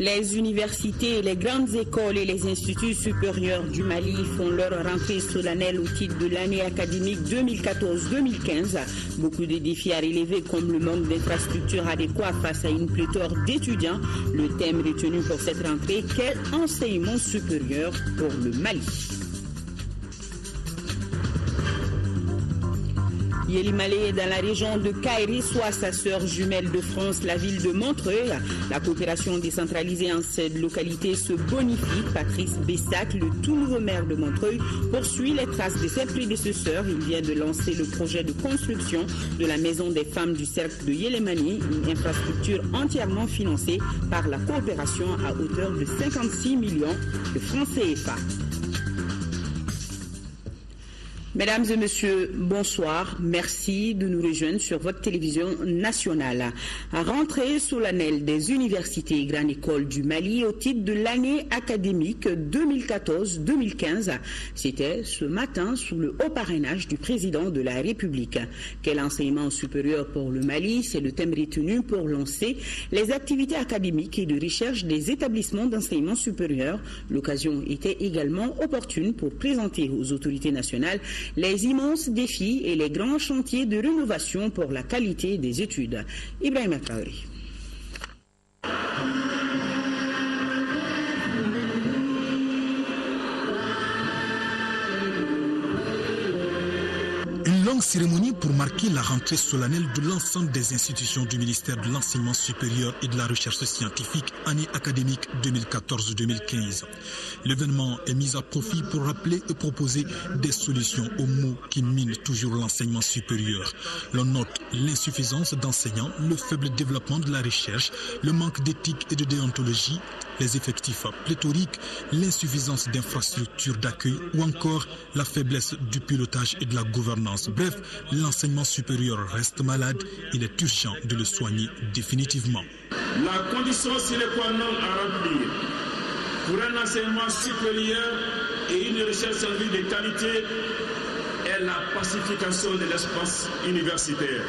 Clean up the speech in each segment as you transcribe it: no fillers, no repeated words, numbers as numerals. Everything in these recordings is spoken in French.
Les universités, les grandes écoles et les instituts supérieurs du Mali font leur rentrée solennelle au titre de l'année académique 2014-2015. Beaucoup de défis à relever comme le manque d'infrastructures adéquates face à une pléthore d'étudiants. Le thème retenu pour cette rentrée, quel enseignement supérieur pour le Mali? Yéli-Malé est dans la région de Kairi, soit sa sœur jumelle de France, la ville de Montreuil. La coopération décentralisée en cette localité se bonifie. Patrice Bessac, le tout nouveau maire de Montreuil, poursuit les traces de ses prédécesseurs. Il vient de lancer le projet de construction de la maison des femmes du cercle de Yéli-Malé, une infrastructure entièrement financée par la coopération à hauteur de 56 millions de francs CFA. Mesdames et messieurs, bonsoir. Merci de nous rejoindre sur votre télévision nationale. À rentrée solennelle des universités et grandes écoles du Mali au titre de l'année académique 2014-2015. C'était ce matin sous le haut parrainage du président de la République. Quel enseignement supérieur pour le Mali? C'est le thème retenu pour lancer les activités académiques et de recherche des établissements d'enseignement supérieur. L'occasion était également opportune pour présenter aux autorités nationales les immenses défis et les grands chantiers de rénovation pour la qualité des études. Ibrahima Traoré. Une longue cérémonie pour marquer la rentrée solennelle de l'ensemble des institutions du ministère de l'Enseignement supérieur et de la Recherche scientifique, année académique 2014-2015. L'événement est mis à profit pour rappeler et proposer des solutions aux maux qui minent toujours l'enseignement supérieur. L'on note l'insuffisance d'enseignants, le faible développement de la recherche, le manque d'éthique et de déontologie, les effectifs pléthoriques, l'insuffisance d'infrastructures d'accueil ou encore la faiblesse du pilotage et de la gouvernance. Bref, l'enseignement supérieur reste malade, il est urgent de le soigner définitivement. La condition sine qua non à remplir pour un enseignement supérieur et une recherche scientifique de qualité est la pacification de l'espace universitaire.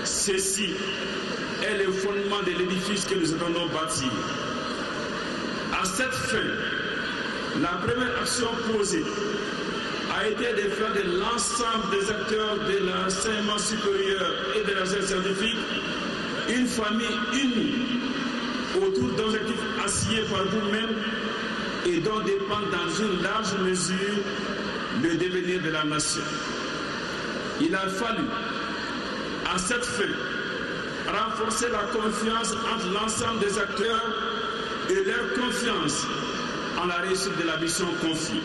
Ceci est le fondement de l'édifice que nous entendons bâtir. À cette fin, la première action posée a été de faire de l'ensemble des acteurs de l'enseignement supérieur et de la recherche scientifique une famille unie autour d'objectifs assignés par vous-même et dont dépend dans une large mesure le devenir de la nation. Il a fallu, à cette fin, renforcer la confiance entre l'ensemble des acteurs et leur confiance en la réussite de la mission confiée.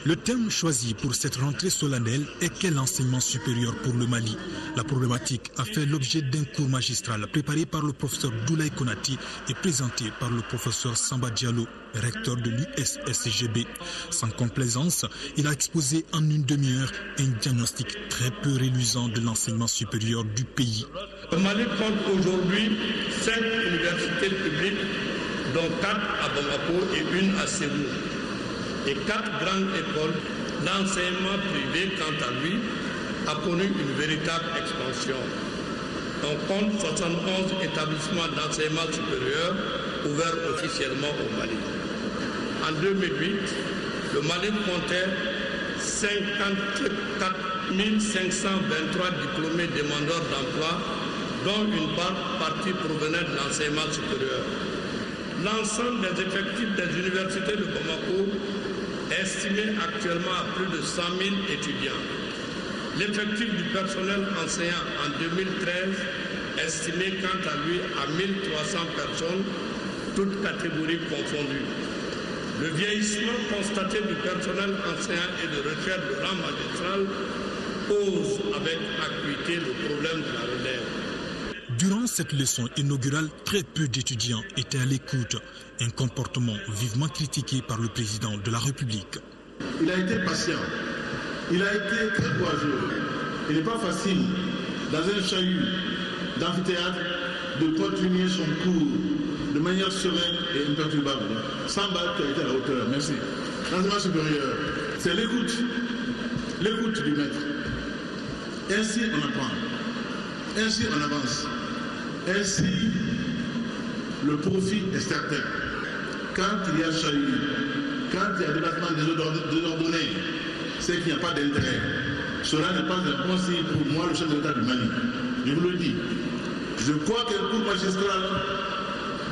Le thème choisi pour cette rentrée solennelle est quel enseignement supérieur pour le Mali. La problématique a fait l'objet d'un cours magistral préparé par le professeur Doulaye Konati et présenté par le professeur Samba Diallo, recteur de l'USSGB. Sans complaisance, il a exposé en une demi-heure un diagnostic très peu reluisant de l'enseignement supérieur du pays. Le Mali compte aujourd'hui 5 universités publiques, dont 4 à Bamako et une à Ségou. Et 4 grandes écoles, l'enseignement privé, quant à lui, a connu une véritable expansion. On compte 71 établissements d'enseignement supérieur ouverts officiellement au Mali. En 2008, le Mali comptait 54 523 diplômés demandeurs d'emploi, dont une partie provenait de l'enseignement supérieur. L'ensemble des effectifs des universités de Bamako est estimé actuellement à plus de 100 000 étudiants. L'effectif du personnel enseignant en 2013 estimé quant à lui à 1300 personnes, toutes catégories confondues. Le vieillissement constaté du personnel enseignant et de recherche de rang magistral pose avec acuité le problème de la relève. Durant cette leçon inaugurale, très peu d'étudiants étaient à l'écoute. Un comportement vivement critiqué par le président de la République. Il a été patient, il a été très courageux. Il n'est pas facile, dans un chahut d'amphithéâtre, de continuer son cours de manière sereine et imperturbable. Samba, tu as été à la hauteur, merci. L'enseignement supérieur, c'est l'écoute du maître. Ainsi on apprend, ainsi on avance. Ainsi, le profit est certain. Quand il y a chahut, quand il y a déplacement désordonné, c'est qu'il n'y a pas d'intérêt. Cela n'est pas un bon signe pour moi, le chef de l'État du Mali. Je vous le dis. Je crois qu'un cours magistral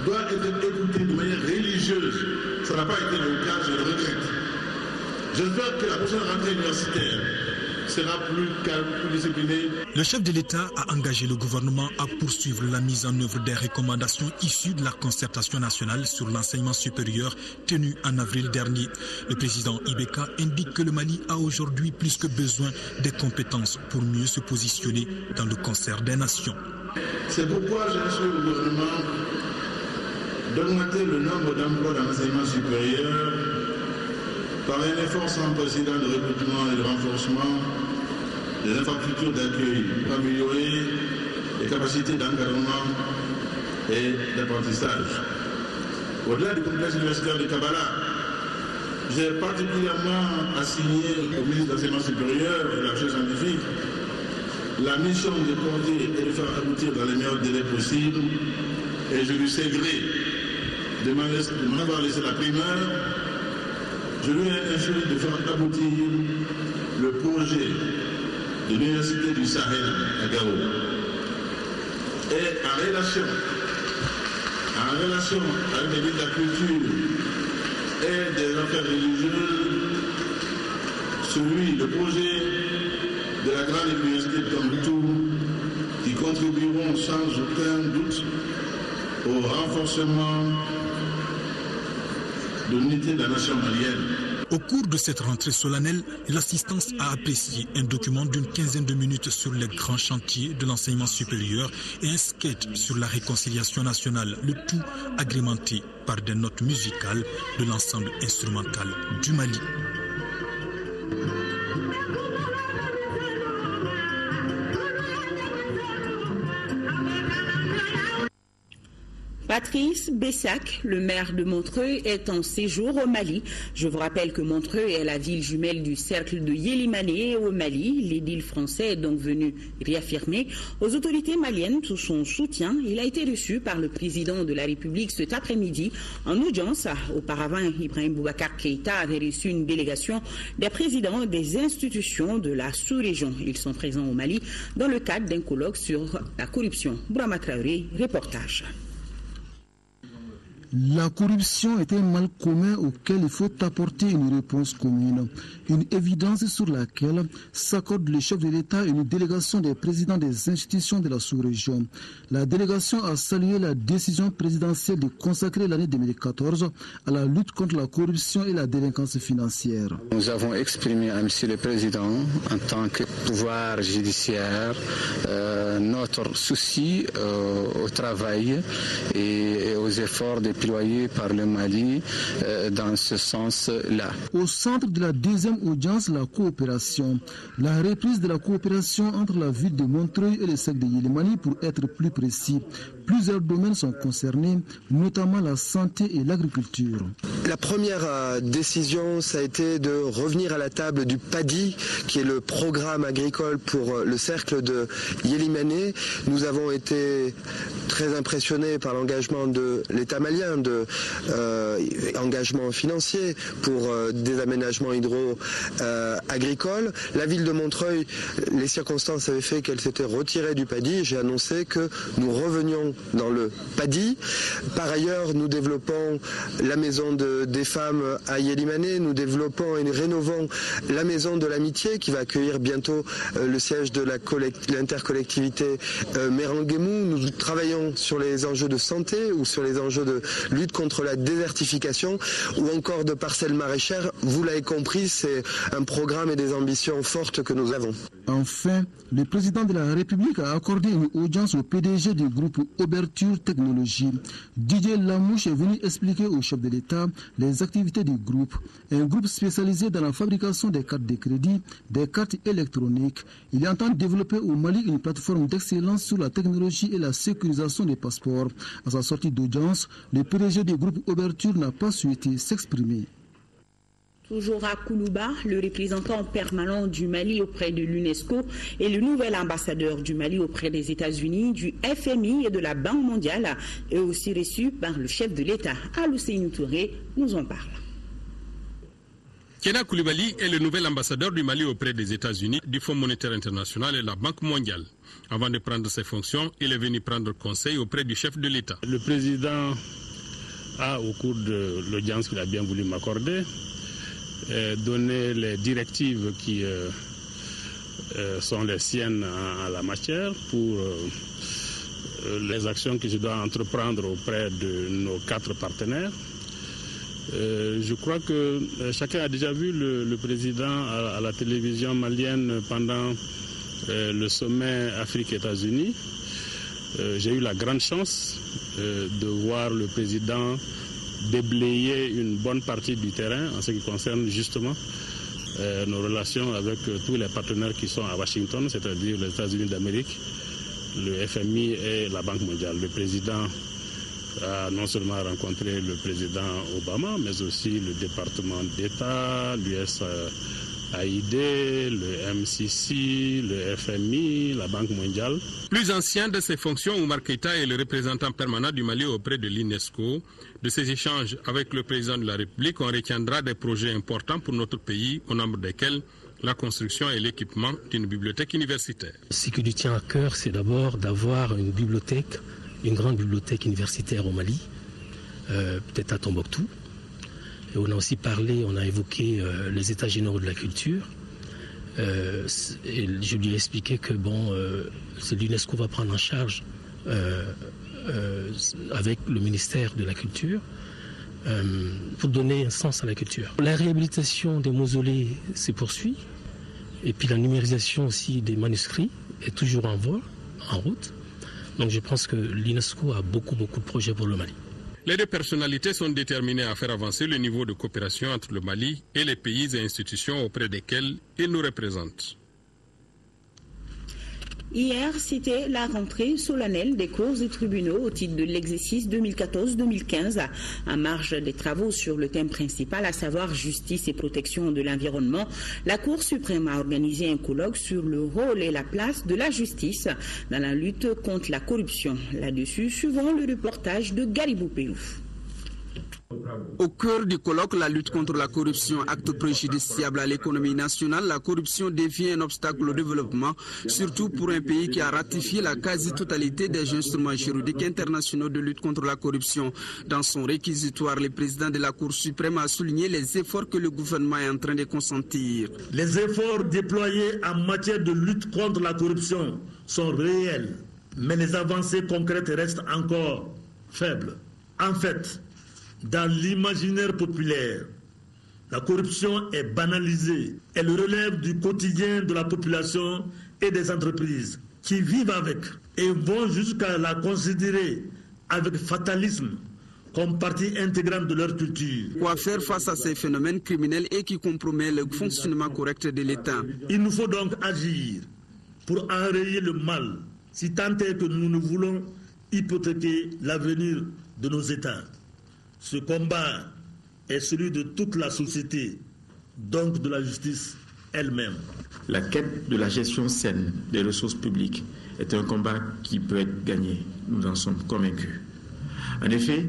doit être écouté de manière religieuse. Ça n'a pas été le cas, je le regrette. J'espère que la prochaine rentrée universitaire sera plus calme, plus discipliné. Le chef de l'État a engagé le gouvernement à poursuivre la mise en œuvre des recommandations issues de la concertation nationale sur l'enseignement supérieur tenue en avril dernier. Le président Ibeka indique que le Mali a aujourd'hui plus que besoin des compétences pour mieux se positionner dans le concert des nations. C'est pourquoi j'instruis le gouvernement d'augmenter le nombre d'emplois dans l'enseignement supérieur par un effort sans précédent de recrutement et de renforcement des infrastructures d'accueil pour améliorer les capacités d'encadrement et d'apprentissage. Au-delà du complexe universitaire de Kabbalah, j'ai particulièrement assigné au ministre de l'Enseignement supérieur et de la recherche scientifique la mission de coordonner et de faire aboutir dans les meilleurs délais possibles, et je lui sais gré de m'avoir laissé la primeur. Je lui ai instruit de faire aboutir le projet de l'Université du Sahel à Gao. Et en relation avec les ministres de la Culture et des Affaires religieuses, le projet de la grande université de Tombouctou, qui contribueront sans aucun doute au renforcement de l'unité de la nation malienne. Au cours de cette rentrée solennelle, l'assistance a apprécié un document d'une quinzaine de minutes sur les grands chantiers de l'enseignement supérieur et un sketch sur la réconciliation nationale, le tout agrémenté par des notes musicales de l'ensemble instrumental du Mali. Patrice Bessac, le maire de Montreuil, est en séjour au Mali. Je vous rappelle que Montreuil est la ville jumelle du cercle de Yélimané au Mali. L'édile français est donc venu réaffirmer aux autorités maliennes tout son soutien. Il a été reçu par le président de la République cet après-midi en audience. Auparavant, Ibrahim Boubacar Keïta avait reçu une délégation des présidents des institutions de la sous-région. Ils sont présents au Mali dans le cadre d'un colloque sur la corruption. Bourama Traoré, reportage. La corruption est un mal commun auquel il faut apporter une réponse commune. Une évidence sur laquelle s'accorde le chef de l'État et une délégation des présidents des institutions de la sous-région. La délégation a salué la décision présidentielle de consacrer l'année 2014 à la lutte contre la corruption et la délinquance financière. Nous avons exprimé à M. le Président, en tant que pouvoir judiciaire, notre souci au travail et aux efforts déployés par le Mali dans ce sens-là. Au centre de la deuxième audience, la coopération. La reprise de la coopération entre la ville de Montreuil et le cercle de Yélimani, pour être plus précis. Plusieurs domaines sont concernés, notamment la santé et l'agriculture. La première décision, ça a été de revenir à la table du PADI, qui est le programme agricole pour le cercle de Yélimané. Nous avons été très impressionnés par l'engagement de l'État malien, engagement financier pour des aménagements hydro-agricoles. La ville de Montreuil, les circonstances avaient fait qu'elle s'était retirée du PADI. J'ai annoncé que nous revenions dans le PADI. Par ailleurs, nous développons la maison des femmes à Yélimané, nous développons et nous rénovons la maison de l'amitié qui va accueillir bientôt le siège de l'intercollectivité Méranguemou. Nous travaillons sur les enjeux de santé ou sur les enjeux de lutte contre la désertification ou encore de parcelles maraîchères. Vous l'avez compris, c'est un programme et des ambitions fortes que nous avons. Enfin, le président de la République a accordé une audience au PDG du groupe Ouverture Technologie. Didier Lamouche est venu expliquer au chef de l'État les activités du groupe. Un groupe spécialisé dans la fabrication des cartes de crédit, des cartes électroniques. Il entend développer au Mali une plateforme d'excellence sur la technologie et la sécurisation des passeports. À sa sortie d'audience, le PDG du groupe Ouverture n'a pas souhaité s'exprimer. Toujours à Koulouba, le représentant permanent du Mali auprès de l'UNESCO et le nouvel ambassadeur du Mali auprès des États-Unis, du FMI et de la Banque mondiale est aussi reçu par le chef de l'État. Alousseinou Touré nous en parle. Kena Koulibaly est le nouvel ambassadeur du Mali auprès des États-Unis, du Fonds monétaire international et de la Banque mondiale. Avant de prendre ses fonctions, il est venu prendre conseil auprès du chef de l'État. Le président a, au cours de l'audience qu'il a bien voulu m'accorder, donné les directives qui sont les siennes en la matière pour les actions que je dois entreprendre auprès de nos 4 partenaires. Je crois que chacun a déjà vu le président à la télévision malienne pendant le sommet Afrique-États-Unis. J'ai eu la grande chance de voir le président déblayer une bonne partie du terrain en ce qui concerne justement nos relations avec tous les partenaires qui sont à Washington, c'est-à-dire les États-Unis d'Amérique, le FMI et la Banque mondiale. Le président a non seulement rencontré le président Obama, mais aussi le département d'État, l'USAID, le MCC, le FMI, la Banque mondiale. Plus ancien de ses fonctions, Oumar Keïta est le représentant permanent du Mali auprès de l'UNESCO. De ces échanges avec le président de la République, on retiendra des projets importants pour notre pays, au nombre desquels la construction et l'équipement d'une bibliothèque universitaire. Ce qui lui tient à cœur, c'est d'abord d'avoir une bibliothèque, une grande bibliothèque universitaire au Mali, peut-être à Tombouctou. Et on a aussi parlé, on a évoqué les états généraux de la culture. Et je lui ai expliqué que l'UNESCO va prendre en charge avec le ministère de la Culture pour donner un sens à la culture. La réhabilitation des mausolées se poursuit et puis la numérisation aussi des manuscrits est toujours en route. Donc je pense que l'UNESCO a beaucoup de projets pour le Mali. Les 2 personnalités sont déterminées à faire avancer le niveau de coopération entre le Mali et les pays et institutions auprès desquels ils nous représentent. Hier, c'était la rentrée solennelle des cours et tribunaux au titre de l'exercice 2014-2015, en marge des travaux sur le thème principal, à savoir justice et protection de l'environnement. La Cour suprême a organisé un colloque sur le rôle et la place de la justice dans la lutte contre la corruption. Là-dessus, suivons le reportage de Garibou Peyouf. Au cœur du colloque, la lutte contre la corruption, acte préjudiciable à l'économie nationale, la corruption devient un obstacle au développement, surtout pour un pays qui a ratifié la quasi-totalité des instruments juridiques internationaux de lutte contre la corruption. Dans son réquisitoire, le président de la Cour suprême a souligné les efforts que le gouvernement est en train de consentir. Les efforts déployés en matière de lutte contre la corruption sont réels, mais les avancées concrètes restent encore faibles. En fait, dans l'imaginaire populaire, la corruption est banalisée. Elle relève du quotidien de la population et des entreprises qui vivent avec et vont jusqu'à la considérer avec fatalisme comme partie intégrante de leur culture. Quoi faire face à ces phénomènes criminels et qui compromettent le fonctionnement correct de l'État? Il nous faut donc agir pour enrayer le mal, si tant est que nous ne voulons hypothéquer l'avenir de nos États. Ce combat est celui de toute la société, donc de la justice elle-même. La quête de la gestion saine des ressources publiques est un combat qui peut être gagné. Nous en sommes convaincus. En effet,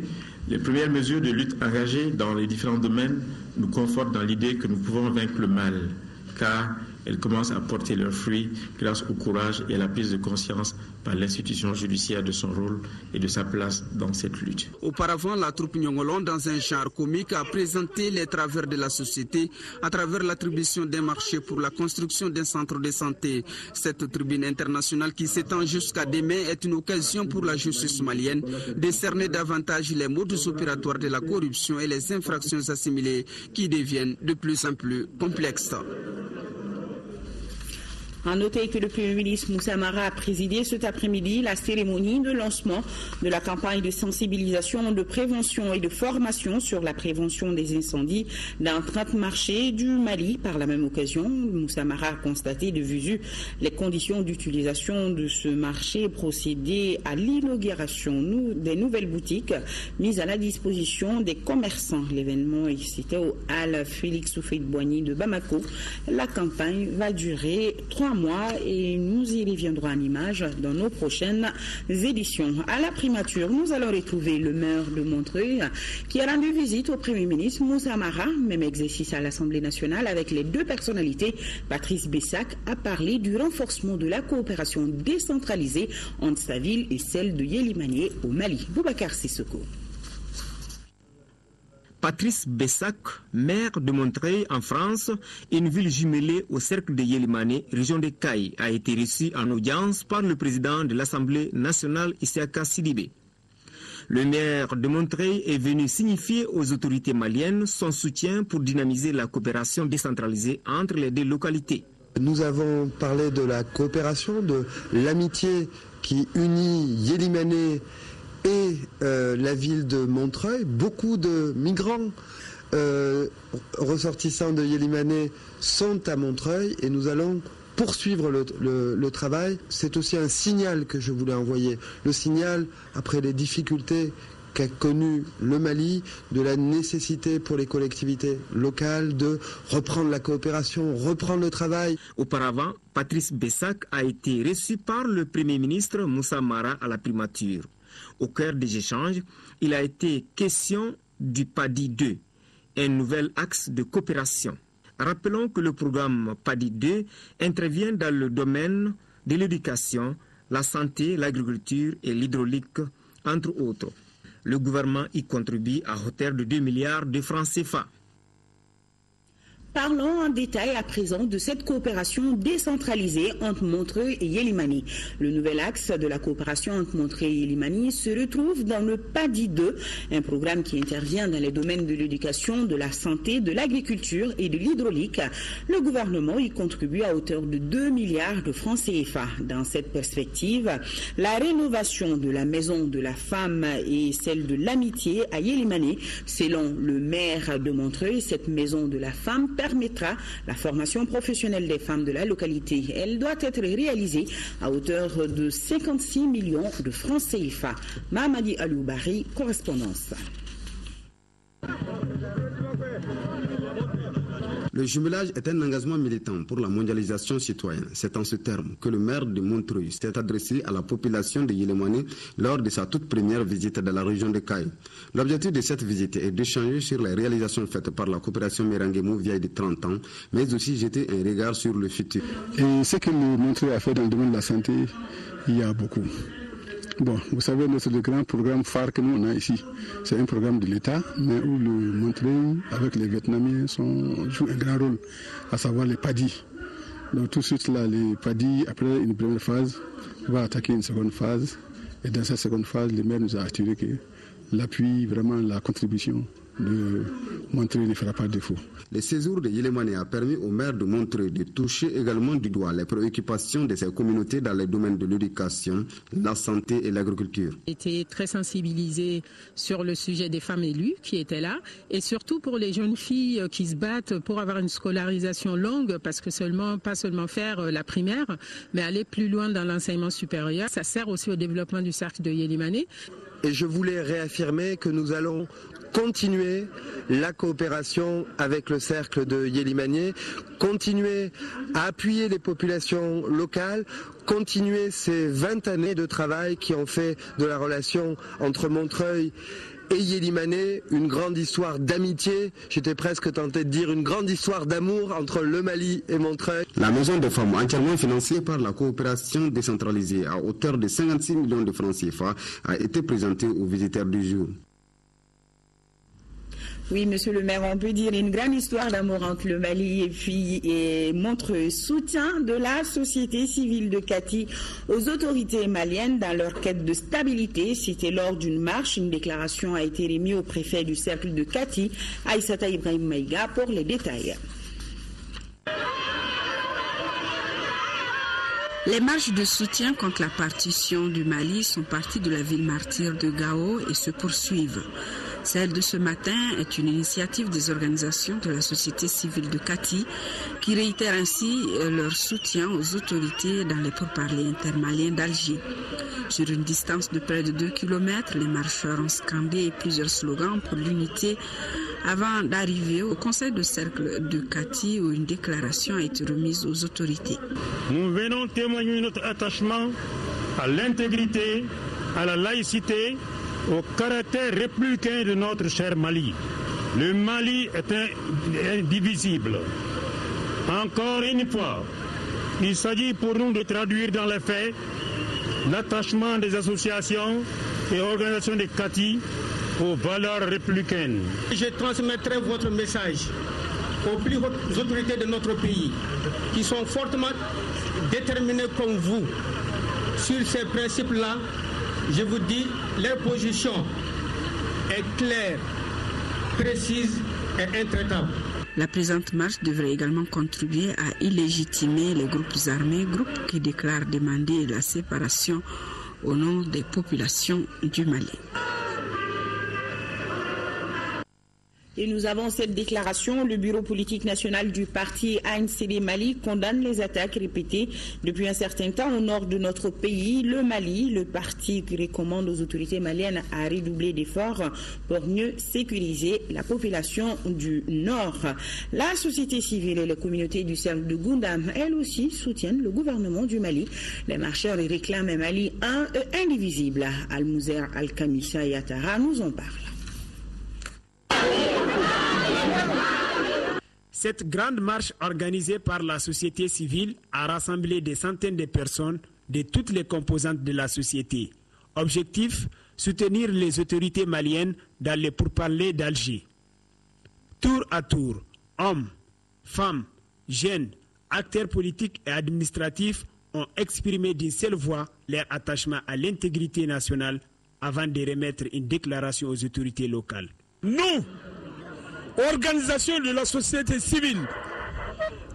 les premières mesures de lutte engagées dans les différents domaines nous confortent dans l'idée que nous pouvons vaincre le mal, car elles commencent à porter leurs fruits grâce au courage et à la prise de conscience par l'institution judiciaire de son rôle et de sa place dans cette lutte. Auparavant, la troupe Nyongolon, dans un genre comique, a présenté les travers de la société à travers l'attribution d'un marché pour la construction d'un centre de santé. Cette tribune internationale qui s'étend jusqu'à demain est une occasion pour la justice malienne de cerner davantage les modus opératoires de la corruption et les infractions assimilées qui deviennent de plus en plus complexes. À noter que le Premier ministre Moussa Mara a présidé cet après-midi la cérémonie de lancement de la campagne de sensibilisation, de prévention et de formation sur la prévention des incendies dans 30 marchés du Mali. Par la même occasion, Moussa Mara a constaté de visu les conditions d'utilisation de ce marché et procédé à l'inauguration des nouvelles boutiques mises à la disposition des commerçants. L'événement est cité au Hall Félix Houphouët-Boigny de Bamako. La campagne va durer 3 mois et nous y reviendrons en images dans nos prochaines éditions. À la primature, nous allons retrouver le maire de Montreuil qui a rendu visite au Premier ministre Moussa Mara. Même exercice à l'Assemblée nationale avec les deux personnalités. Patrice Bessac a parlé du renforcement de la coopération décentralisée entre sa ville et celle de Yélimanié au Mali. Boubacar Sissoko. Patrice Bessac, maire de Montreuil en France, une ville jumelée au cercle de Yélimanié, région de Caille, a été reçu en audience par le président de l'Assemblée nationale Issaka Sidibé. Le maire de Montreuil est venu signifier aux autorités maliennes son soutien pour dynamiser la coopération décentralisée entre les deux localités. Nous avons parlé de la coopération, de l'amitié qui unit Yélimanié et la ville de Montreuil. Beaucoup de migrants ressortissants de Yélimanié sont à Montreuil et nous allons poursuivre le travail. C'est aussi un signal que je voulais envoyer. Le signal, après les difficultés qu'a connu le Mali, de la nécessité pour les collectivités locales de reprendre la coopération, reprendre le travail. Auparavant, Patrice Bessac a été reçu par le Premier ministre Moussa Mara à la primature. Au cœur des échanges, il a été question du PADI 2, un nouvel axe de coopération. Rappelons que le programme PADI 2 intervient dans le domaine de l'éducation, la santé, l'agriculture et l'hydraulique, entre autres. Le gouvernement y contribue à hauteur de 2 milliards de francs CFA. Parlons en détail à présent de cette coopération décentralisée entre Montreuil et Yélimanié. Le nouvel axe de la coopération entre Montreuil et Yélimanié se retrouve dans le PADI 2, un programme qui intervient dans les domaines de l'éducation, de la santé, de l'agriculture et de l'hydraulique. Le gouvernement y contribue à hauteur de 2 milliards de francs CFA. Dans cette perspective, la rénovation de la maison de la femme et celle de l'amitié à Yélimanié, selon le maire de Montreuil, cette maison de la femme permettra la formation professionnelle des femmes de la localité. Elle doit être réalisée à hauteur de 56 millions de francs CFA. Mahamadi Aloubari, correspondance. Le jumelage est un engagement militant pour la mondialisation citoyenne. C'est en ce terme que le maire de Montreuil s'est adressé à la population de Yélimanié lors de sa toute première visite dans la région de Caille. L'objectif de cette visite est d'échanger sur les réalisations faites par la coopération Méranguemo vieille de 30 ans, mais aussi jeter un regard sur le futur. Et ce que le Montreuil a fait dans le domaine de la santé, il y a beaucoup. Bon, vous savez, le grand programme phare que nous on a ici, c'est un programme de l'État, mais où le Montreuil, avec les Vietnamiens, joue un grand rôle, à savoir les PADI. Donc tout de suite, là, les PADI, après une première phase, va attaquer une seconde phase. Et dans cette seconde phase, le maire nous a assuré que l'appui, vraiment la contribution de Montreuil ne fera pas défaut. Le séjour de Yélimanié a permis au maire de Montreuil de toucher également du doigt les préoccupations de ces communautés dans les domaines de l'éducation, la santé et l'agriculture. J'ai été très sensibilisée sur le sujet des femmes élues qui étaient là et surtout pour les jeunes filles qui se battent pour avoir une scolarisation longue parce que pas seulement faire la primaire, mais aller plus loin dans l'enseignement supérieur. Ça sert aussi au développement du cercle de Yélimanié. Et je voulais réaffirmer que nous allons continuer la coopération avec le cercle de Yélimanié, continuer à appuyer les populations locales, continuer ces 20 années de travail qui ont fait de la relation entre Montreuil et Yélimanié une grande histoire d'amitié, j'étais presque tenté de dire une grande histoire d'amour entre le Mali et Montreuil. La maison des femmes, entièrement financée par la coopération décentralisée à hauteur de 56 millions de francs CFA, a été présentée aux visiteurs du jour. Oui, monsieur le maire, on peut dire une grande histoire d'amour entre le Mali et Montreuil. Soutien de la société civile de Kati aux autorités maliennes dans leur quête de stabilité. C'était lors d'une marche. Une déclaration a été remise au préfet du cercle de Kati, Aïssata Ibrahim Maïga, pour les détails. Les marches de soutien contre la partition du Mali sont parties de la ville martyre de Gao et se poursuivent. Celle de ce matin est une initiative des organisations de la société civile de Kati qui réitèrent ainsi leur soutien aux autorités dans les pourparlers intermaliens d'Alger. Sur une distance de près de 2 km, les marcheurs ont scandé plusieurs slogans pour l'unité avant d'arriver au conseil de cercle de Kati où une déclaration a été remise aux autorités. Nous venons témoigner notre attachement à l'intégrité, à la laïcité, au caractère républicain de notre cher Mali. Le Mali est indivisible. Encore une fois, il s'agit pour nous de traduire dans les faits l'attachement des associations et organisations de Kati aux valeurs républicaines. Je transmettrai votre message aux plus hautes autorités de notre pays qui sont fortement déterminées comme vous sur ces principes-là. Je vous dis, leur position est claire, précise et intraitable. La présente marche devrait également contribuer à illégitimer les groupes armés, groupes qui déclarent demander la séparation au nom des populations du Mali. Et nous avons cette déclaration. Le bureau politique national du parti ANCD Mali condamne les attaques répétées depuis un certain temps au nord de notre pays, le Mali. Le parti recommande aux autorités maliennes à redoubler d'efforts pour mieux sécuriser la population du nord. La société civile et les communautés du cercle de Goundam, elles aussi, soutiennent le gouvernement du Mali. Les marcheurs réclament un Mali indivisible. Al-Mouzer Al-Kamissa et Atara nous en parlent. Cette grande marche organisée par la société civile a rassemblé des centaines de personnes de toutes les composantes de la société. Objectif, soutenir les autorités maliennes dans les pourparlers d'Alger. Tour à tour, hommes, femmes, jeunes, acteurs politiques et administratifs ont exprimé d'une seule voix leur attachement à l'intégrité nationale avant de remettre une déclaration aux autorités locales. Nous, organisation de la société civile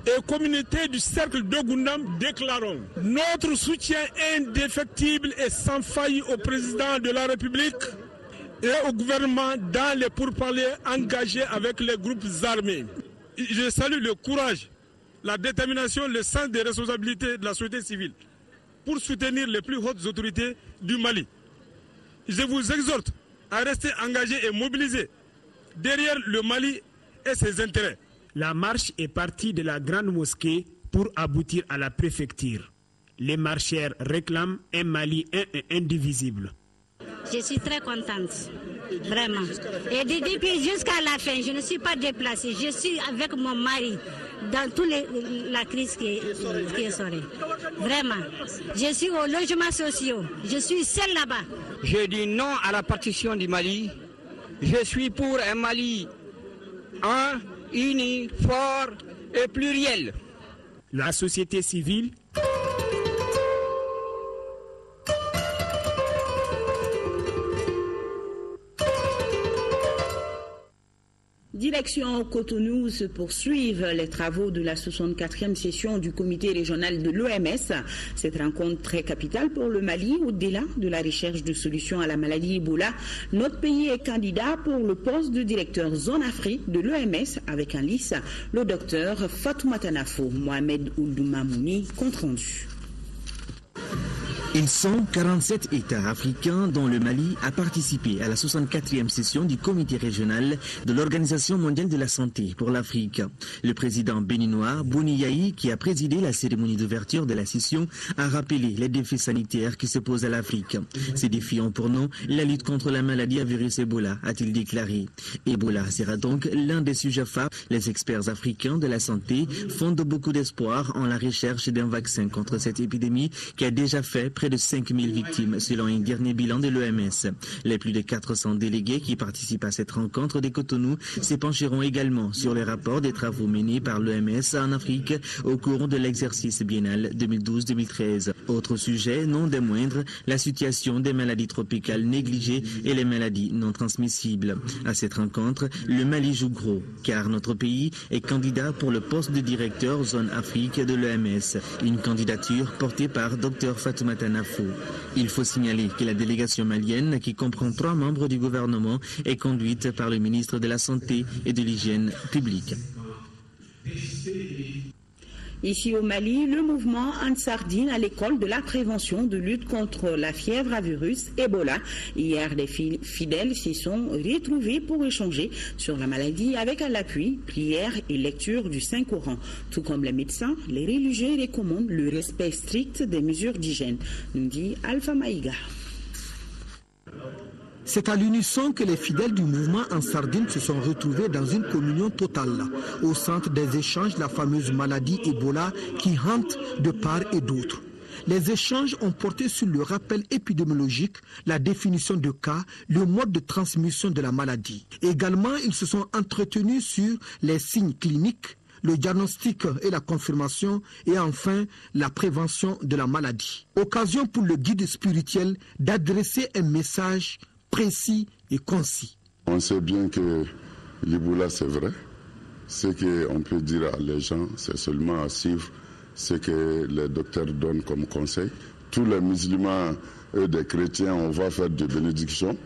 et communauté du cercle de Goundam, déclarons notre soutien indéfectible et sans faille au président de la République et au gouvernement dans les pourparlers engagés avec les groupes armés. Je salue le courage, la détermination, le sens des responsabilités de la société civile pour soutenir les plus hautes autorités du Mali. Je vous exhorte à rester engagés et mobilisés derrière le Mali et ses intérêts. La marche est partie de la grande mosquée pour aboutir à la préfecture. Les marcheurs réclament un Mali indivisible. Je suis très contente, vraiment. Et depuis jusqu'à la fin, je ne suis pas déplacée. Je suis avec mon mari dans toute la crise qui est sortie. Vraiment. Je suis au logement social. Je suis seule là-bas. Je dis non à la partition du Mali. Je suis pour un Mali uni, fort et pluriel. La société civile Direction Cotonou se poursuivent les travaux de la 64e session du comité régional de l'OMS. Cette rencontre très capitale pour le Mali, au-delà de la recherche de solutions à la maladie Ebola. Notre pays est candidat pour le poste de directeur zone Afrique de l'OMS avec en lice le docteur Fatoumata Nafo. Mohamed Oudoumamouni, compte rendu. Ils sont 47 États africains dont le Mali a participé à la 64e session du comité régional de l'Organisation mondiale de la santé pour l'Afrique. Le président béninois Boni Yahi, qui a présidé la cérémonie d'ouverture de la session, a rappelé les défis sanitaires qui se posent à l'Afrique. Ces défis ont pour nom la lutte contre la maladie à virus Ebola, a-t-il déclaré. Ebola sera donc l'un des sujets phares. Les experts africains de la santé fondent beaucoup d'espoir en la recherche d'un vaccin contre cette épidémie qui a déjà fait près de 5000 victimes selon un dernier bilan de l'OMS. Les plus de 400 délégués qui participent à cette rencontre des Cotonou se pencheront également sur les rapports des travaux menés par l'OMS en Afrique au cours de l'exercice biennal 2012-2013. Autre sujet, non des moindres, la situation des maladies tropicales négligées et les maladies non transmissibles. À cette rencontre, le Mali joue gros, car notre pays est candidat pour le poste de directeur zone Afrique de l'OMS, une candidature portée par Dr Fatoumata Nafou. Il faut signaler que la délégation malienne, qui comprend 3 membres du gouvernement, est conduite par le ministre de la Santé et de l'Hygiène publique. Ici au Mali, le mouvement Ansardine à l'école de la prévention de lutte contre la fièvre à virus Ebola. Hier, des fidèles s'y sont retrouvés pour échanger sur la maladie avec à l'appui prière et lecture du Saint-Coran. Tout comme les médecins, les religieux recommandent le respect strict des mesures d'hygiène, nous dit Alpha Maïga. C'est à l'unisson que les fidèles du mouvement Ansardine se sont retrouvés dans une communion totale. Au centre des échanges, la fameuse maladie Ebola qui hante de part et d'autre. Les échanges ont porté sur le rappel épidémiologique, la définition de cas, le mode de transmission de la maladie. Également, ils se sont entretenus sur les signes cliniques, le diagnostic et la confirmation, et enfin la prévention de la maladie. Occasion pour le guide spirituel d'adresser un message précis et concis. On sait bien que l'Ebola, c'est vrai. Ce qu'on peut dire à les gens, c'est seulement à suivre ce que les docteurs donnent comme conseil. Tous les musulmans et des chrétiens, on va faire des bénédictions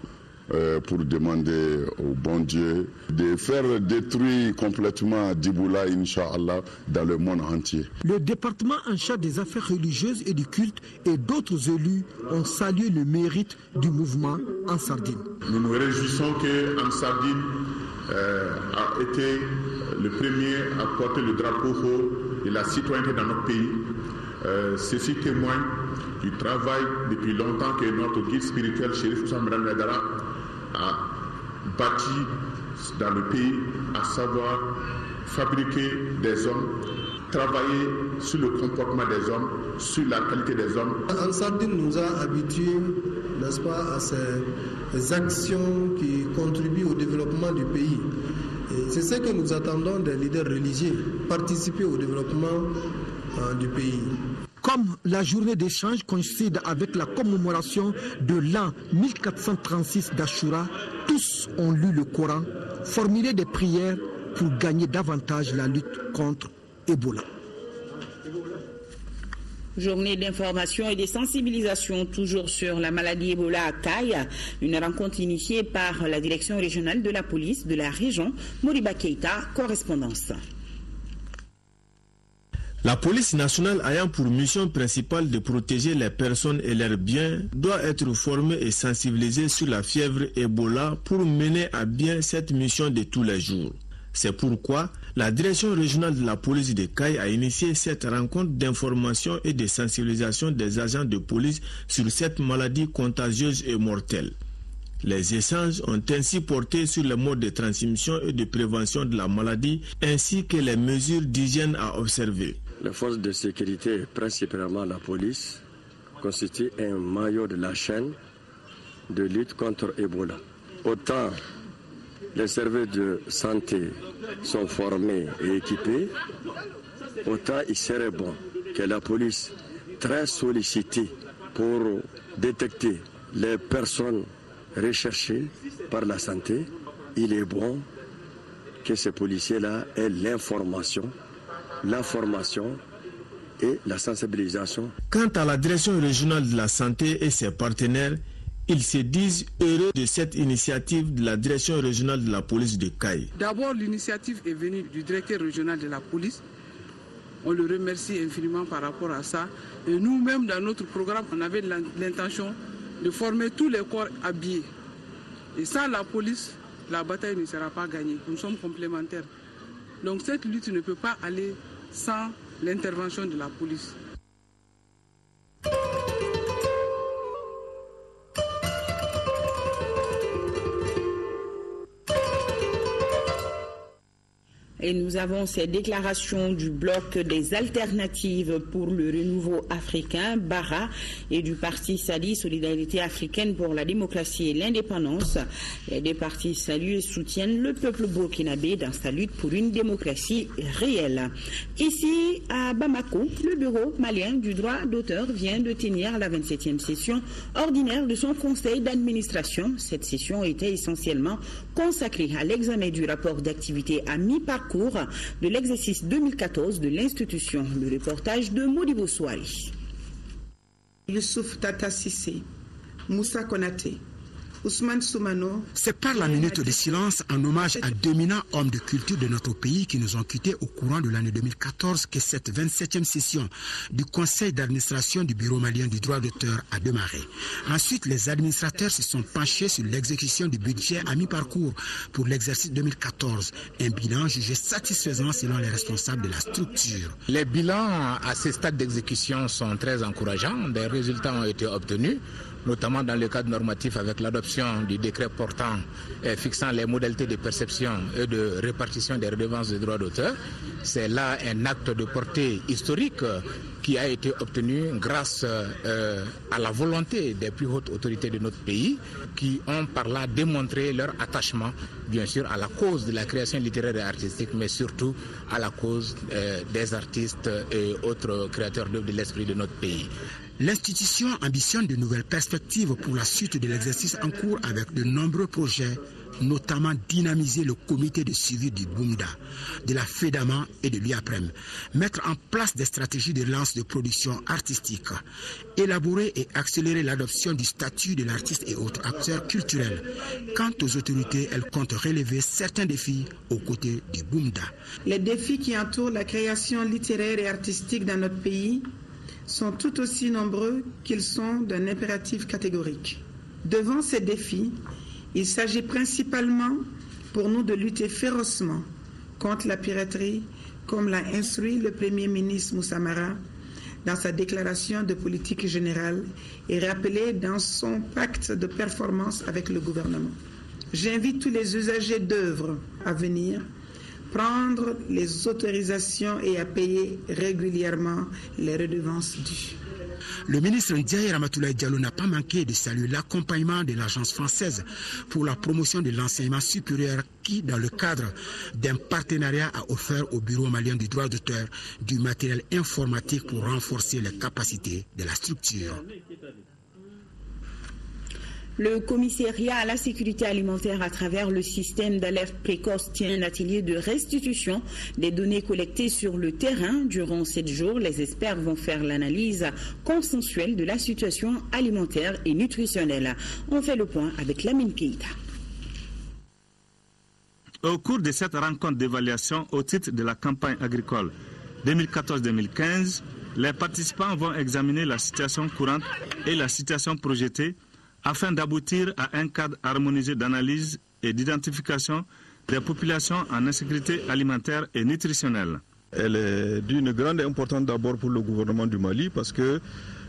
pour demander au bon Dieu de faire détruire complètement d'Ebola, Inch'Allah, dans le monde entier. Le département en charge des affaires religieuses et du culte et d'autres élus ont salué le mérite du mouvement Ansardine. Nous nous réjouissons que Ansardine a été le premier à porter le drapeau haut de la citoyenneté dans notre pays. Ceci témoigne du travail depuis longtemps que notre guide spirituel, Chérif Oussam Radara, a bâti dans le pays, à savoir fabriquer des hommes, travailler sur le comportement des hommes, sur la qualité des hommes. Ansardine nous a habitués, n'est-ce pas, à ces actions qui contribuent au développement du pays. C'est ce que nous attendons des leaders religieux, participer au développement du pays. Comme la journée d'échange coïncide avec la commémoration de l'an 1436 d'Ashura, tous ont lu le Coran, formulé des prières pour gagner davantage la lutte contre Ebola. Journée d'information et de sensibilisation toujours sur la maladie Ebola à Caille. Une rencontre initiée par la direction régionale de la police de la région. Moriba Keita, correspondance. La police nationale ayant pour mission principale de protéger les personnes et leurs biens doit être formée et sensibilisée sur la fièvre Ebola pour mener à bien cette mission de tous les jours. C'est pourquoi la direction régionale de la police de Caille a initié cette rencontre d'information et de sensibilisation des agents de police sur cette maladie contagieuse et mortelle. Les échanges ont ainsi porté sur les modes de transmission et de prévention de la maladie ainsi que les mesures d'hygiène à observer. Les forces de sécurité, principalement la police, constituent un maillot de la chaîne de lutte contre Ebola. Autant les services de santé sont formés et équipés, autant il serait bon que la police, très sollicitée pour détecter les personnes recherchées par la santé, il est bon que ces policiers-là aient l'information, la formation et la sensibilisation. Quant à la direction régionale de la santé et ses partenaires, ils se disent heureux de cette initiative de la direction régionale de la police de Caille. D'abord, l'initiative est venue du directeur régional de la police. On le remercie infiniment par rapport à ça. Et nous-mêmes, dans notre programme, on avait l'intention de former tous les corps habillés. Et sans la police, la bataille ne sera pas gagnée. Nous sommes complémentaires. Donc cette lutte ne peut pas aller sans l'intervention de la police. Et nous avons ces déclarations du bloc des alternatives pour le renouveau africain, BARA, et du parti SALI, Solidarité africaine pour la démocratie et l'indépendance. Les deux partis saluent et soutiennent le peuple burkinabé dans sa lutte pour une démocratie réelle. Ici, à Bamako, le bureau malien du droit d'auteur vient de tenir la 27e session ordinaire de son conseil d'administration. Cette session était essentiellement consacrée à l'examen du rapport d'activité à mi-parcours de l'exercice 2014 de l'institution. Le reportage de Modibo Souari. Youssouf Tata Sissé, Moussa Konaté, Ousmane Soumano. C'est par la minute de silence en hommage à d'éminents hommes de culture de notre pays qui nous ont quittés au courant de l'année 2014 que cette 27e session du conseil d'administration du bureau malien du droit d'auteur a démarré. Ensuite, les administrateurs se sont penchés sur l'exécution du budget à mi-parcours pour l'exercice 2014. Un bilan jugé satisfaisant selon les responsables de la structure. Les bilans à ce stade d'exécution sont très encourageants. Des résultats ont été obtenus, notamment dans le cadre normatif avec l'adoption du décret portant et fixant les modalités de perception et de répartition des redevances de droits d'auteur. C'est là un acte de portée historique qui a été obtenu grâce à la volonté des plus hautes autorités de notre pays qui ont par là démontré leur attachement, bien sûr, à la cause de la création littéraire et artistique, mais surtout à la cause des artistes et autres créateurs d'œuvres de l'esprit de notre pays. L'institution ambitionne de nouvelles perspectives pour la suite de l'exercice en cours avec de nombreux projets, notamment dynamiser le comité de suivi du Boumda, de la FEDAMA et de l'IAPREM, mettre en place des stratégies de relance de production artistique, élaborer et accélérer l'adoption du statut de l'artiste et autres acteurs culturels. Quant aux autorités, elles comptent relever certains défis aux côtés du Boumda. Les défis qui entourent la création littéraire et artistique dans notre pays sont tout aussi nombreux qu'ils sont d'un impératif catégorique. Devant ces défis, il s'agit principalement pour nous de lutter férocement contre la piraterie, comme l'a instruit le Premier ministre Moussa Mara dans sa déclaration de politique générale et rappelé dans son pacte de performance avec le gouvernement. J'invite tous les usagers d'œuvres à venir prendre les autorisations et à payer régulièrement les redevances dues. Le ministre Ndiaye Ramatoulaye Diallo n'a pas manqué de saluer l'accompagnement de l'Agence française pour la promotion de l'enseignement supérieur qui, dans le cadre d'un partenariat, a offert au Bureau malien du droit d'auteur du matériel informatique pour renforcer les capacités de la structure. Le commissariat à la sécurité alimentaire à travers le système d'alerte précoce tient un atelier de restitution des données collectées sur le terrain. Durant 7 jours, les experts vont faire l'analyse consensuelle de la situation alimentaire et nutritionnelle. On fait le point avec Lamine Keïta. Au cours de cette rencontre d'évaluation au titre de la campagne agricole 2014-2015, les participants vont examiner la situation courante et la situation projetée afin d'aboutir à un cadre harmonisé d'analyse et d'identification des populations en insécurité alimentaire et nutritionnelle. Elle est d'une grande importance d'abord pour le gouvernement du Mali parce que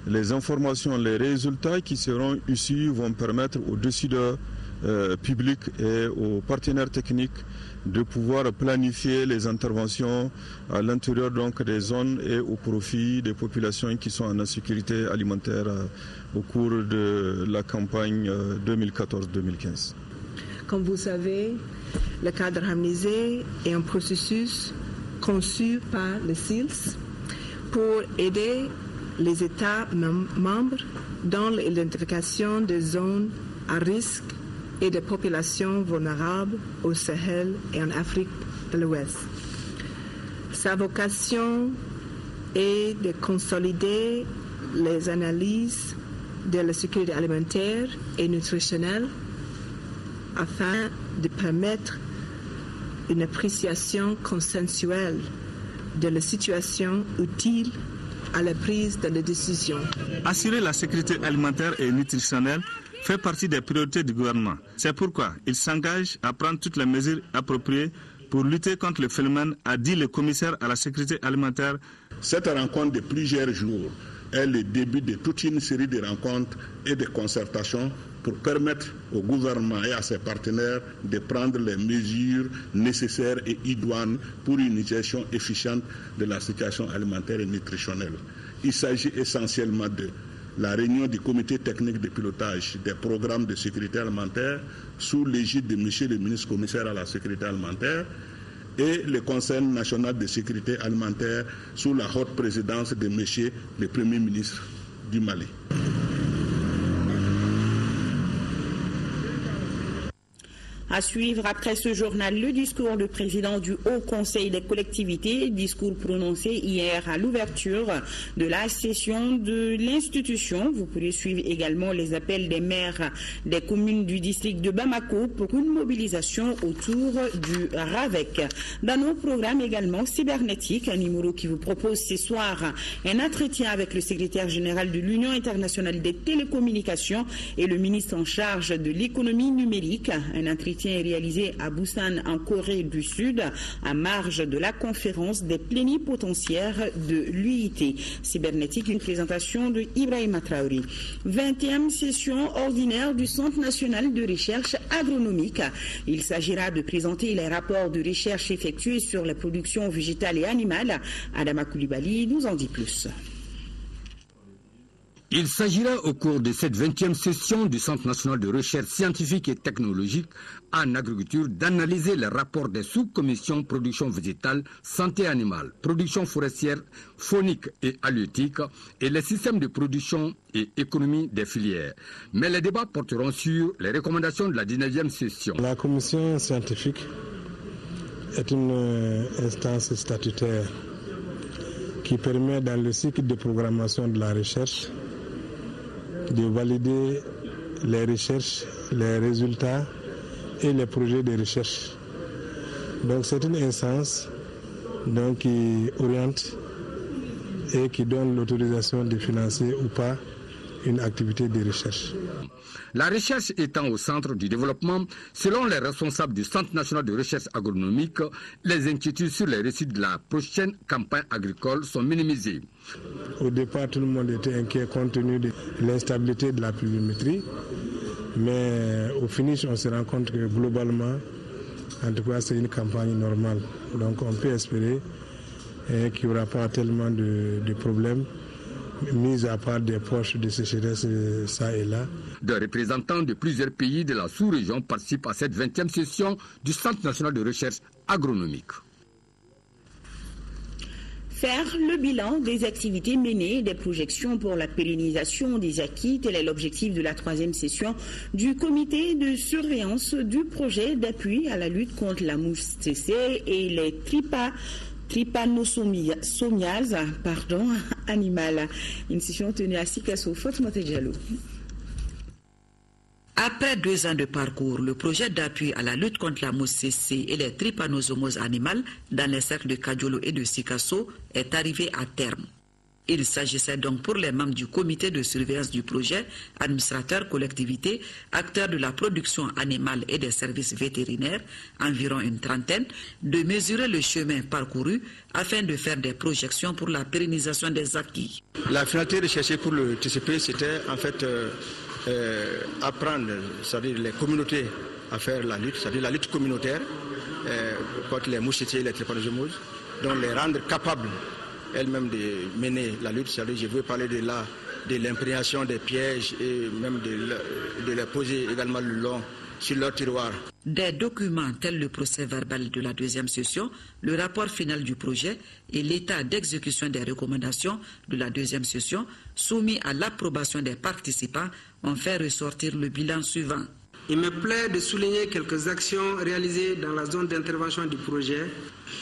les informations, les résultats qui seront issus vont permettre aux décideurs publics et aux partenaires techniques de pouvoir planifier les interventions à l'intérieur donc des zones et au profit des populations qui sont en insécurité alimentaire au cours de la campagne 2014-2015. Comme vous savez, le cadre harmonisé est un processus conçu par le SILS pour aider les États membres dans l'identification des zones à risque et des populations vulnérables au Sahel et en Afrique de l'Ouest. Sa vocation est de consolider les analyses de la sécurité alimentaire et nutritionnelle afin de permettre une appréciation consensuelle de la situation utile à la prise de décision. Assurer la sécurité alimentaire et nutritionnelle fait partie des priorités du gouvernement. C'est pourquoi il s'engage à prendre toutes les mesures appropriées pour lutter contre le phénomène, a dit le commissaire à la sécurité alimentaire. Cette rencontre de plusieurs jours est le début de toute une série de rencontres et de concertations pour permettre au gouvernement et à ses partenaires de prendre les mesures nécessaires et idoines pour une gestion efficiente de la situation alimentaire et nutritionnelle. Il s'agit essentiellement de la réunion du comité technique de pilotage des programmes de sécurité alimentaire sous l'égide de M. le ministre commissaire à la sécurité alimentaire et le Conseil national de sécurité alimentaire sous la haute présidence de M. le Premier ministre du Mali. À suivre après ce journal, le discours du président du Haut Conseil des collectivités, discours prononcé hier à l'ouverture de la session de l'institution. Vous pourrez suivre également les appels des maires des communes du district de Bamako pour une mobilisation autour du RAVEC. Dans nos programmes également cybernétique, un numéro qui vous propose ce soir un entretien avec le secrétaire général de l'Union internationale des télécommunications et le ministre en charge de l'économie numérique. Un entretien est réalisé à Busan en Corée du Sud à marge de la conférence des plénipotentiaires de l'UIT. Cybernétique, une présentation de Ibrahima Traoré. 20e session ordinaire du Centre national de recherche agronomique. Il s'agira de présenter les rapports de recherche effectués sur la production végétale et animale. Adama Koulibaly nous en dit plus. Il s'agira au cours de cette 20e session du Centre national de recherche scientifique et technologique en agriculture d'analyser les rapports des sous-commissions production végétale, santé animale, production forestière, faunique et halieutique et les systèmes de production et économie des filières. Mais les débats porteront sur les recommandations de la 19e session. La commission scientifique est une instance statutaire qui permet dans le cycle de programmation de la recherche de valider les recherches, les résultats et les projets de recherche. Donc c'est une instance qui oriente et qui donne l'autorisation de financer ou pas une activité de recherche. La recherche étant au centre du développement, selon les responsables du Centre national de recherche agronomique, les inquiétudes sur les réussites de la prochaine campagne agricole sont minimisées. Au départ, tout le monde était inquiet compte tenu de l'instabilité de la pluviométrie, mais au finish, on se rend compte que globalement, en tout cas, c'est une campagne normale. Donc on peut espérer qu'il n'y aura pas tellement de problèmes, mis à part des poches de sécheresse ça et là. Des représentants de plusieurs pays de la sous-région participent à cette 20e session du Centre national de recherche agronomique. Faire le bilan des activités menées et des projections pour la pérennisation des acquis, tel est l'objectif de la 3e session du comité de surveillance du projet d'appui à la lutte contre la mouche TC et les trypanosomiases animales. Une session tenue à Sikasso, Fatmata Diallo. Après 2 ans de parcours, le projet d'appui à la lutte contre la mouche CC et les trypanosomoses animales dans les cercles de Kadiolo et de Sikasso est arrivé à terme. Il s'agissait donc pour les membres du comité de surveillance du projet, administrateurs, collectivités, acteurs de la production animale et des services vétérinaires, environ une trentaine, de mesurer le chemin parcouru afin de faire des projections pour la pérennisation des acquis. La finalité recherchée pour le TCP, c'était en fait apprendre, c'est-à-dire les communautés à faire la lutte, c'est-à-dire la lutte communautaire contre les mouches et les trypanosomoses, donc les rendre capables elles-mêmes de mener la lutte, c'est-à-dire je veux parler de l'imprégnation des pièges et même de les poser également le long sur leur tiroir. Des documents tels le procès verbal de la 2e session, le rapport final du projet et l'état d'exécution des recommandations de la 2e session soumis à l'approbation des participants ont fait ressortir le bilan suivant. Il me plaît de souligner quelques actions réalisées dans la zone d'intervention du projet.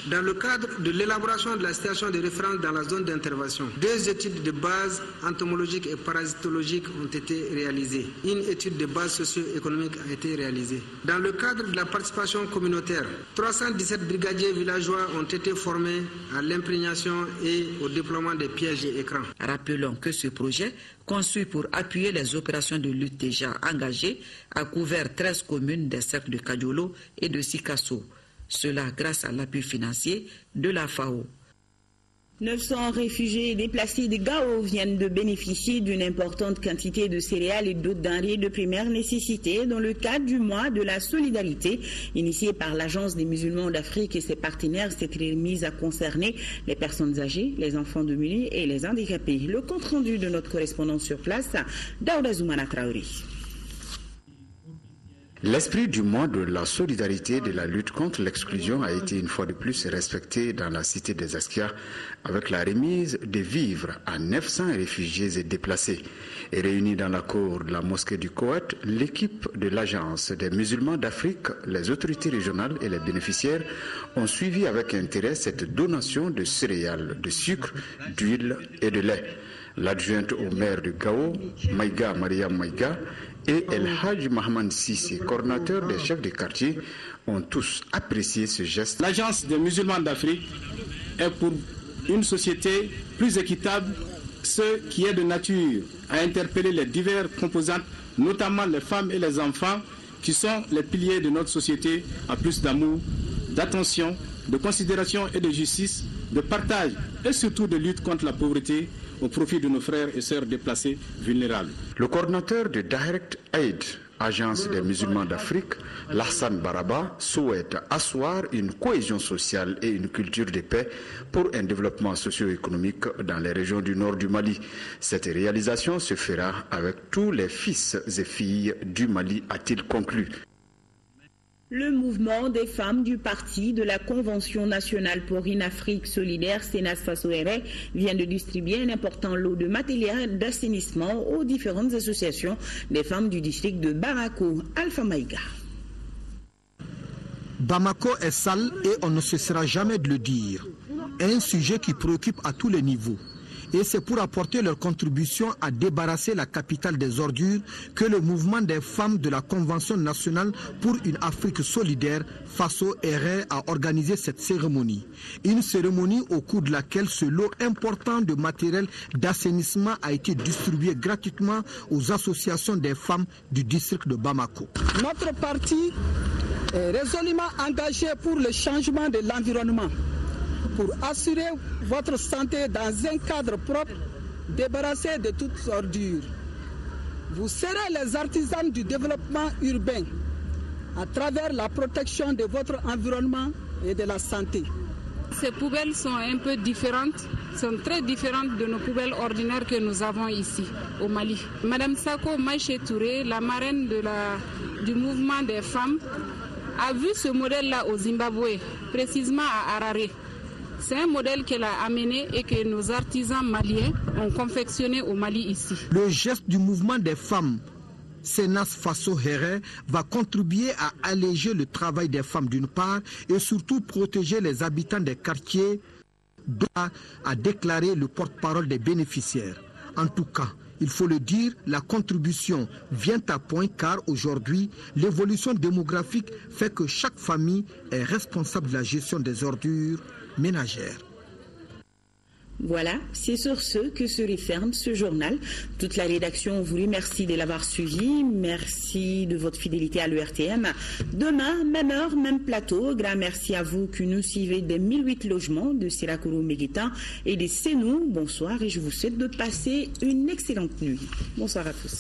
Dans le cadre de l'élaboration de la station de référence dans la zone d'intervention, 2 études de base entomologiques et parasitologiques ont été réalisées. Une étude de base socio-économique a été réalisée. Dans le cadre de la participation communautaire, 317 brigadiers villageois ont été formés à l'imprégnation et au déploiement des pièges et écrans. Rappelons que ce projet, conçu pour appuyer les opérations de lutte déjà engagées, a couvert 13 communes des cercles de Kadiolo et de Sikasso. Cela grâce à l'appui financier de la FAO. 900 réfugiés déplacés de Gao viennent de bénéficier d'une importante quantité de céréales et d'autres denrées de première nécessité dans le cadre du mois de la solidarité initié par l'Agence des musulmans d'Afrique et ses partenaires. Cette remise a concerné les personnes âgées, les enfants démunis et les handicapés. Le compte rendu de notre correspondant sur place, Daouda Zoumana Traoré. L'esprit du mois de la solidarité et de la lutte contre l'exclusion a été une fois de plus respecté dans la cité des Askia avec la remise de vivres à 900 réfugiés et déplacés. Et réunis dans la cour de la mosquée du Koweït, l'équipe de l'Agence des musulmans d'Afrique, les autorités régionales et les bénéficiaires ont suivi avec intérêt cette donation de céréales, de sucre, d'huile et de lait. L'adjointe au maire de Gao, Maïga Mariam Maïga, et El Hadj Mohamed Sissi, coordinateur des chefs de quartier, ont tous apprécié ce geste. L'Agence des musulmans d'Afrique est pour une société plus équitable, ce qui est de nature à interpeller les diverses composantes, notamment les femmes et les enfants, qui sont les piliers de notre société, à plus d'amour, d'attention, de considération et de justice, de partage et surtout de lutte contre la pauvreté, au profit de nos frères et sœurs déplacés vulnérables. Le coordinateur de Direct Aid, Agence des musulmans d'Afrique, Lassane Baraba, souhaite asseoir une cohésion sociale et une culture de paix pour un développement socio-économique dans les régions du nord du Mali. Cette réalisation se fera avec tous les fils et filles du Mali, a-t-il conclu. Le mouvement des femmes du parti de la Convention nationale pour une Afrique solidaire, Sénas Fasoere, vient de distribuer un important lot de matériel d'assainissement aux différentes associations des femmes du district de Bamako. Alpha Maïga. Bamako est sale et on ne cessera jamais de le dire. Un sujet qui préoccupe à tous les niveaux. Et c'est pour apporter leur contribution à débarrasser la capitale des ordures que le mouvement des femmes de la Convention nationale pour une Afrique solidaire, FASO-RR, a organisé cette cérémonie. Une cérémonie au cours de laquelle ce lot important de matériel d'assainissement a été distribué gratuitement aux associations des femmes du district de Bamako. Notre parti est résolument engagé pour le changement de l'environnement, pour assurer votre santé dans un cadre propre, débarrassé de toutes ordures. Vous serez les artisans du développement urbain à travers la protection de votre environnement et de la santé. Ces poubelles sont un peu différentes, sont très différentes de nos poubelles ordinaires que nous avons ici au Mali. Madame Sako Maïché Touré, la marraine du mouvement des femmes, a vu ce modèle-là au Zimbabwe, précisément à Harare. C'est un modèle qu'elle a amené et que nos artisans maliens ont confectionné au Mali ici. Le geste du mouvement des femmes, Sénas Faso-RR, va contribuer à alléger le travail des femmes d'une part et surtout protéger les habitants des quartiers, a déclaré le porte-parole des bénéficiaires. En tout cas, il faut le dire, la contribution vient à point car aujourd'hui, l'évolution démographique fait que chaque famille est responsable de la gestion des ordures ménagères. Voilà, c'est sur ce que se referme ce journal. Toute la rédaction vous remercie de l'avoir suivi. Merci de votre fidélité à l'ERTM. Demain, même heure, même plateau. Grand merci à vous qui nous suivez des 1008 logements de Sirakoro Meguitan et des Sénou. Bonsoir et je vous souhaite de passer une excellente nuit. Bonsoir à tous.